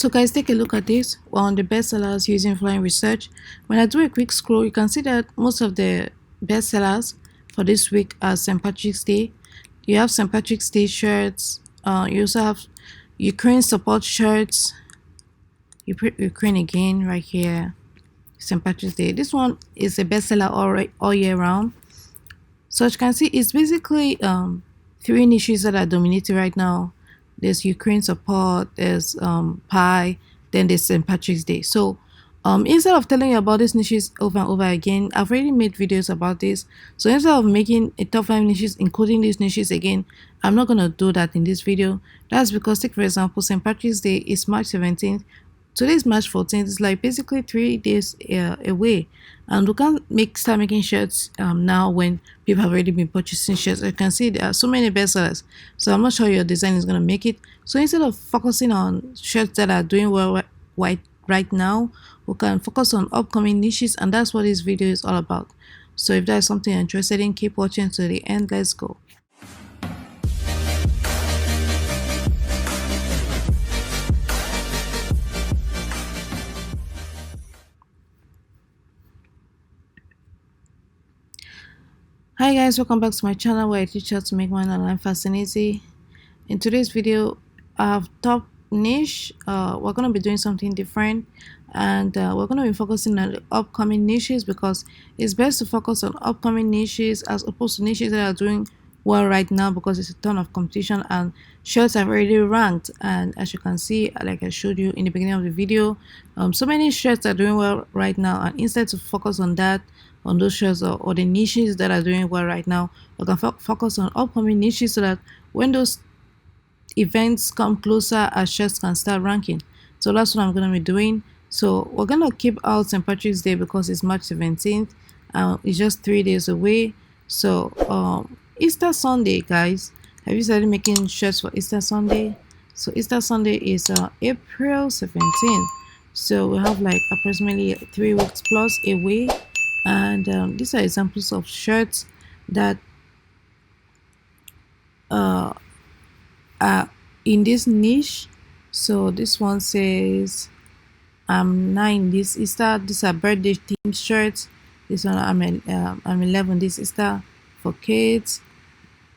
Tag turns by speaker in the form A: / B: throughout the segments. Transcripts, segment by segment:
A: So guys, take a look at this. We're on the bestsellers using Flying Research. When I do a quick scroll, you can see that most of the bestsellers for this week are St. Patrick's Day. You have St. Patrick's Day shirts. You also have Ukraine support shirts. Ukraine again right here. St. Patrick's Day. This one is a bestseller all year round. So as you can see, it's basically three niches that are dominating right now. There's Ukraine support, there's Pi, then there's St. Patrick's Day. So instead of telling you about these niches over and over again, I've already made videos about this. So instead of making a top 5 niches, including these niches again, I'm not gonna do that in this video. That's because, take for example, St. Patrick's Day is March 17th. Today is March 14th. It's like basically 3 days away, and we can't start making shirts now when people have already been purchasing shirts. You can see there are so many bestsellers, so I'm not sure your design is gonna make it. So instead of focusing on shirts that are doing well right now, we can focus on upcoming niches, and that's what this video is all about. So if that's something you're interested in, keep watching to the end. Let's go. Hi guys, welcome back to my channel where I teach you how to make money online fast and easy. In today's video, I have top niche. We're going to be doing something different, and we're going to be focusing on the upcoming niches because it's best to focus on upcoming niches as opposed to niches that are doing well right now, because it's a ton of competition and shirts have already ranked. And as you can see, like I showed you in the beginning of the video, so many shirts are doing well right now, and instead to focus on that, on those shirts or the niches that are doing well right now, we can focus on upcoming niches so that when those events come closer, our shirts can start ranking. So that's what I'm going to be doing. So we're going to keep out St. Patrick's Day because it's March 17th. It's just 3 days away. So Easter Sunday, guys, have you started making shirts for Easter Sunday? So Easter Sunday is April 17th. So we have like approximately 3 weeks plus away, and these are examples of shirts that are in this niche. So this one says I'm 9 this Easter. These are birthday themed shirts. This one I'm 11 this Easter for kids.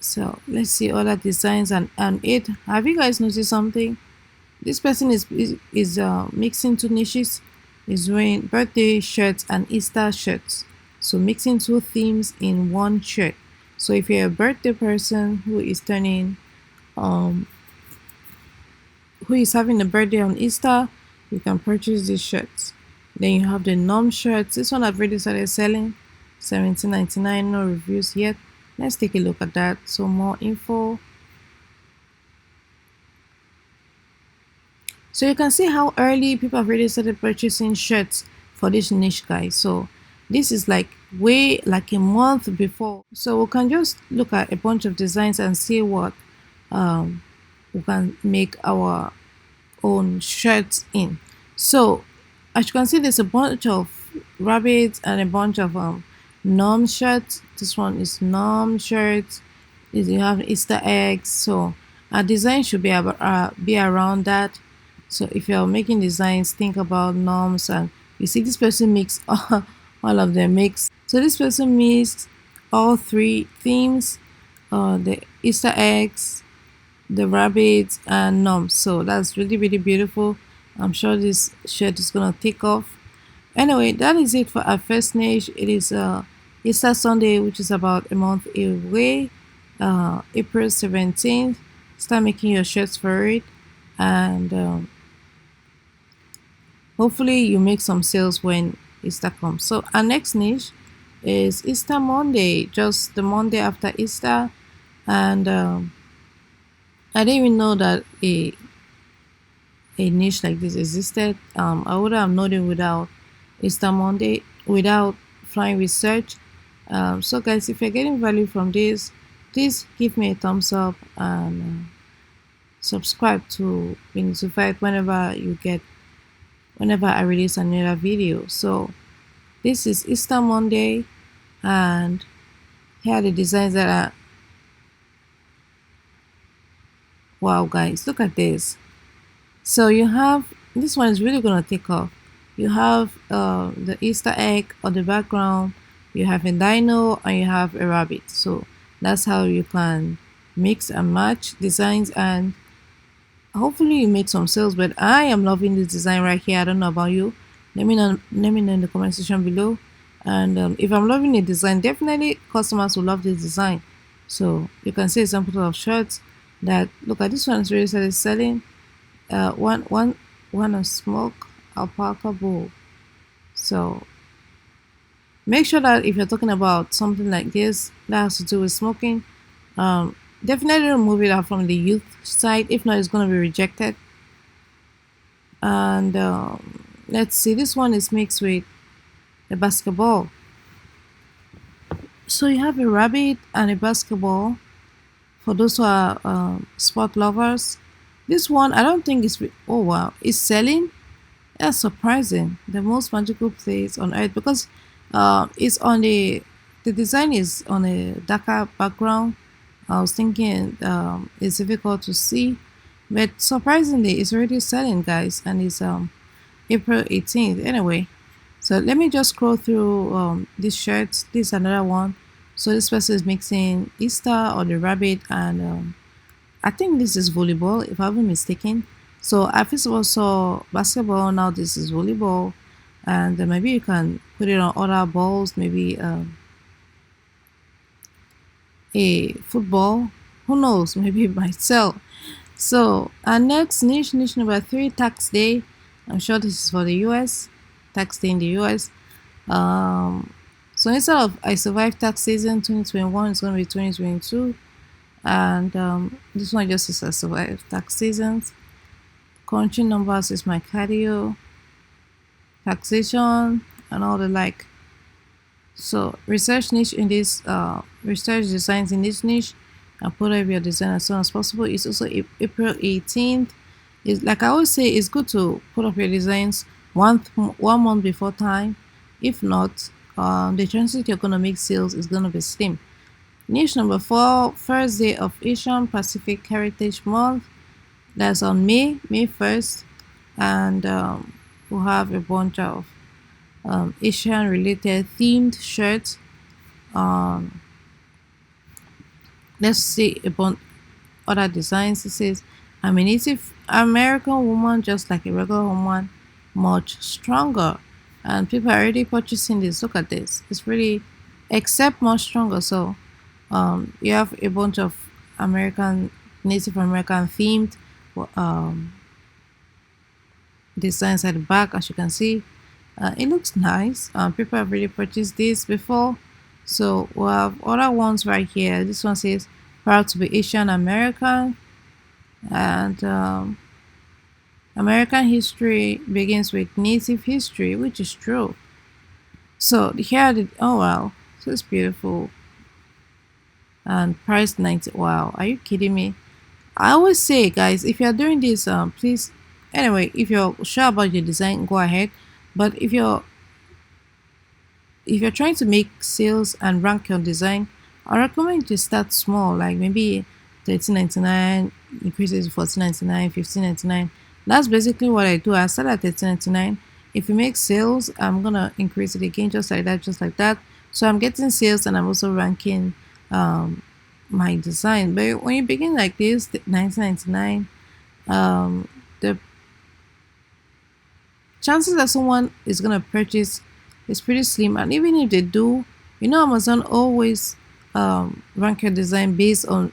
A: So let's see other designs and 8. Have you guys noticed something? This person is mixing two niches. Is wearing birthday shirts and Easter shirts, so mixing two themes in one shirt. So if you're a birthday person who is turning who is having a birthday on Easter, you can purchase these shirts. Then you have the norm shirts. This one I've already started selling, $17.99. No reviews yet. Let's take a look at that. So more info. So you can see how early people have already started purchasing shirts for this niche, guys. So this is like way like a month before. So we can just look at a bunch of designs and see what we can make our own shirts in. So as you can see, there's a bunch of rabbits and a bunch of norm shirts. This one is norm shirts. You have Easter eggs. So our design should be around that. So if you're making designs, think about norms. And you see this person makes all of them mix. So this person mixed all 3 themes, the Easter eggs, the rabbits, and norms. So that's really beautiful. I'm sure this shirt is gonna take off. Anyway, that is it for our first niche. It is Easter Sunday, which is about a month away, April 17th. Start making your shirts for it, and hopefully you make some sales when Easter comes. So our next niche is Easter Monday, just the Monday after Easter. And I didn't even know that a niche like this existed. I would have known it without Easter Monday, without Flying Research. So guys, if you're getting value from this, please give me a thumbs up and subscribe to be notified whenever I release another video. So this is Easter Monday, and here are the designs that are, wow guys, look at this. So you have This one is really gonna take off. You have the Easter egg on the background, you have a dino, and you have a rabbit. So that's how you can mix and match designs, and hopefully you make some sales. But I am loving this design right here. I don't know about you. Let me know in the comment section below. And if I'm loving the design, definitely customers will love this design. So you can see examples of shirts that look at this one is really selling. One a smoke alpaca bowl. So make sure that if you're talking about something like this that has to do with smoking, um, definitely remove it out from the youth side. If not, it's going to be rejected. And let's see, this one is mixed with a basketball. So you have a rabbit and a basketball for those who are sport lovers. This one, I don't think it's. Oh wow, it's selling. That's surprising. The most magical place on earth because it's on the design is on a darker background. I was thinking it's difficult to see, but surprisingly, it's already selling, guys, and it's April 18th. Anyway, so let me just scroll through this shirt. This is another one. So this person is mixing Easter or the rabbit, and I think this is volleyball, if I'm not mistaken. So I first of all saw basketball. Now this is volleyball, and maybe you can put it on other balls. Maybe a football. Who knows? Maybe it might sell. So our next niche number three, tax day. I'm sure this is for the US. Tax day in the US. Um, so instead of I survived tax season 2021, it's gonna be 2022. And this one just is I survived tax seasons. Crunching numbers is my cardio, taxation, and all the like. So research niche in this research designs in this niche and put up your design as soon as possible. It's also April 18th. It's like I always say, it's good to put up your designs 1 month before time. If not, the chances you're gonna make sales is gonna be slim. Niche number four, first day of Asian Pacific Heritage Month. That's on May 1st, and we'll have a bunch of Asian related themed shirts. Um, let's see about other designs. It says, I'm a Native American woman, just like a regular woman, much stronger. And people are already purchasing this. Look at this. It's really, except much stronger. So you have a bunch of Native American themed um, designs at the back, as you can see. It looks nice. People have really purchased this before. So we have other ones right here. This one says, proud to be Asian American. And American history begins with Native history, which is true. So here, oh wow, so it's beautiful. And price 90. Wow, are you kidding me? I always say, guys, if you're doing this, please. Anyway, if you're sure about your design, go ahead. But if you're trying to make sales and rank your design, I recommend you start small, like maybe 13.99, increase it to 14.99, 15.99. That's basically what I do. I start at 13.99. If you make sales, I'm gonna increase it again, just like that, just like that. So I'm getting sales and I'm also ranking my design. But when you begin like this, 19.99, the chances that someone is gonna purchase is pretty slim. And even if they do, Amazon always rank your design based on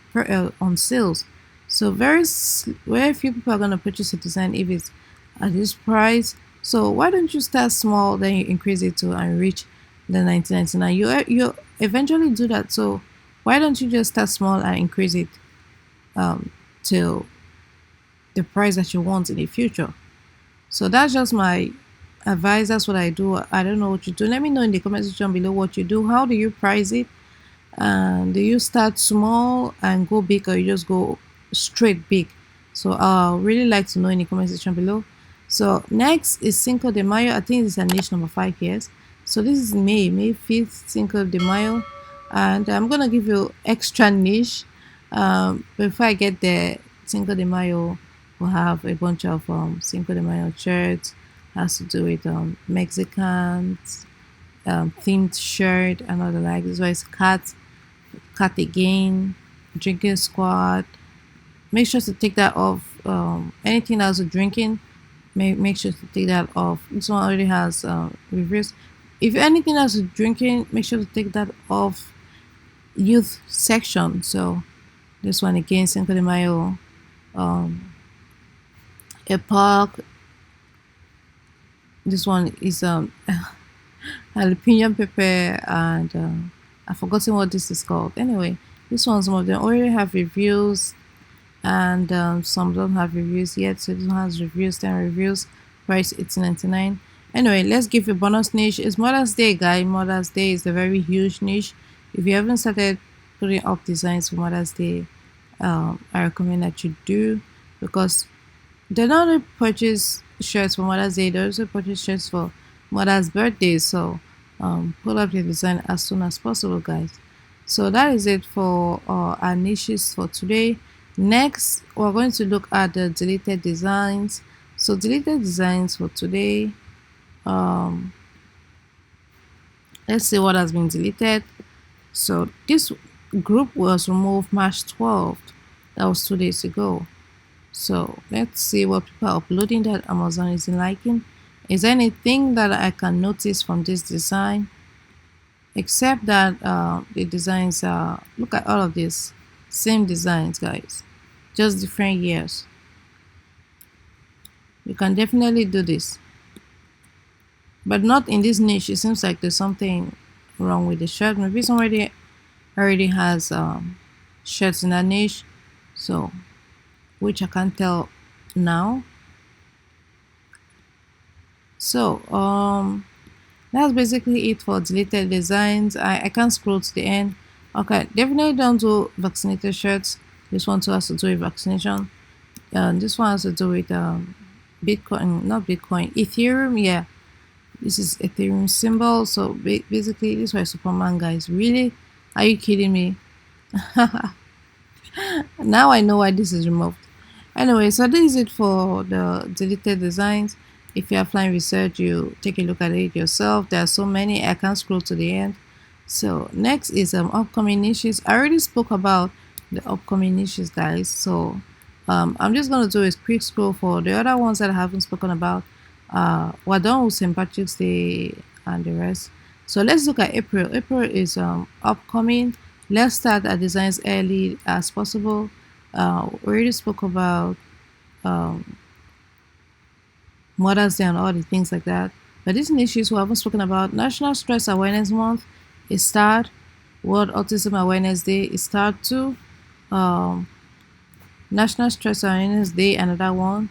A: sales. So very few people are gonna purchase a design if it's at this price. So why don't you start small, then you increase it to and reach the 19.99? You eventually do that. So why don't you just start small and increase it till the price that you want in the future? So that's just my advice. That's what I do. I don't know what you do. Let me know in the comment section below what you do. How do you price it? And do you start small and go big, or you just go straight big? So I'll really like to know in the comment section below. So next is Cinco de Mayo. I think this is a niche number 5 years. So this is May 5th, Cinco de Mayo. And I'm gonna give you extra niche before I get the Cinco de Mayo will have a bunch of Cinco de Mayo shirts, has to do with Mexicans, themed shirt and all the like. This is cat again, drinking squad. Make sure to take that off. Anything else with drinking, make sure to take that off. This one already has reviews. If anything else with drinking, make sure to take that off youth section. So this one again, Cinco de Mayo, a park. This one is jalapeno pepper and I've forgotten what this is called. Anyway, this one, some of them already have reviews and some don't have reviews yet. So this one has reviews, 10 reviews, price $18.99. Anyway, let's give a bonus niche. It's Mother's Day, guy. Mother's Day is a very huge niche. If you haven't started putting up designs for Mother's Day, I recommend that you do, because they not only purchase shirts for Mother's Day, they also purchase shirts for Mother's birthday. So pull up your design as soon as possible, guys. So that is it for our niches for today. Next, we're going to look at the deleted designs. So deleted designs for today. Let's see what has been deleted. So this group was removed March 12th. That was 2 days ago. So let's see what people are uploading that Amazon isn't liking. Is there anything that I can notice from this design? Except that the designs are, look at all of this, same designs, guys, just different years. You can definitely do this, but not in this niche. It seems like there's something wrong with the shirt. Maybe somebody already has shirts in that niche, so which I can't tell now. So that's basically it for deleted designs. I can't scroll to the end. Okay, definitely don't do vaccinated shirts. This one too has to do with vaccination. This one has to do with Bitcoin, not Bitcoin, Ethereum. Yeah, this is Ethereum symbol. So basically, this was Superman, guys. Really? Are you kidding me? Now I know why this is removed. Anyway, so this is it for the deleted designs. If you are flying research, you take a look at it yourself. There are so many, I can't scroll to the end. So next is upcoming niches. I already spoke about the upcoming niches, guys. So I'm just gonna do a quick scroll for the other ones that I haven't spoken about. We're done with St. Patrick's Day and the rest. So let's look at April. April is upcoming. Let's start our designs early as possible. We already spoke about Mother's Day and all the things like that. But these issues we haven't spoken about: National Stress Awareness Month is start, World Autism Awareness Day is start too, National Stress Awareness Day, another one,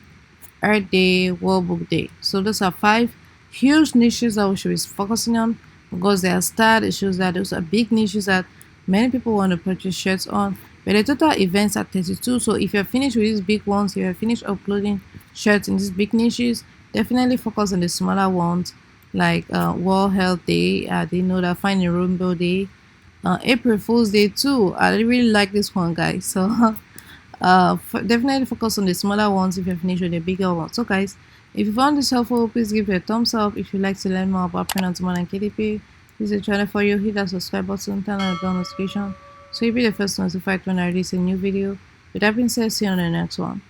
A: Earth Day, World Book Day. So those are 5 huge niches that we should be focusing on, because they are start. It shows that those are big niches that many people want to purchase shirts on. But the total events are 32. So if you're finished with these big ones, if you're finished uploading shirts in these big niches, definitely focus on the smaller ones, like World Health Day. They know that. Find a Rainbow Day, April Fool's Day too. I really like this one, guys. So definitely focus on the smaller ones if you're finished with the bigger ones. So guys, if you found this helpful, please give it a thumbs up. If you'd like to learn more about Print on Demand and KDP, this is a channel for you. Hit that subscribe button, turn on the bell notification so you'll be the first notified when I release a new video. With that being said, see you on the next one.